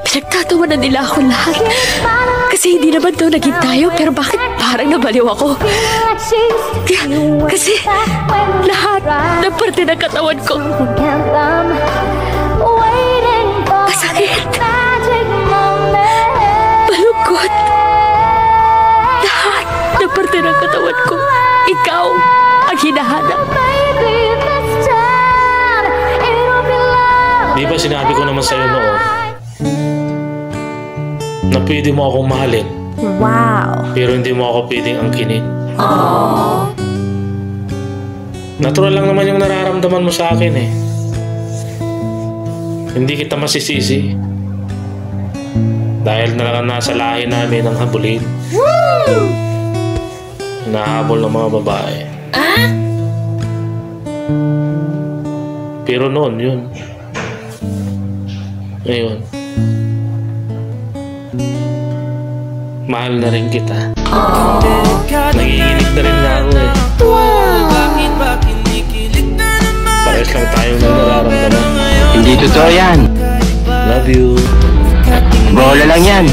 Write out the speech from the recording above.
Pinagtatawanan nila ako lahat. Kasi hindi naman daw naging tayo, pero bakit parang nabaliw ako? Kasi lahat ng parte ng katawan ko masakit, malungkot. Lahat ng parte ng katawan ko, ikaw ang hinahanap. Di ba sinabi ko naman sa'yo noon na pwede mo akong mahalin? Wow. Pero hindi mo ako pwedeng angkinin. Natural lang naman yung nararamdaman mo sa akin eh. Hindi kita masisisi. Dahil na nasa lahi namin ang habulin. Hinahabol ng mga babae. Pero noon yun. Ngayon, mahal na rin kita. Nagiginig na rin na ako eh. Parehas lang tayong nararamdaman. Hindi totoo yan. Love you. Bola lang yan.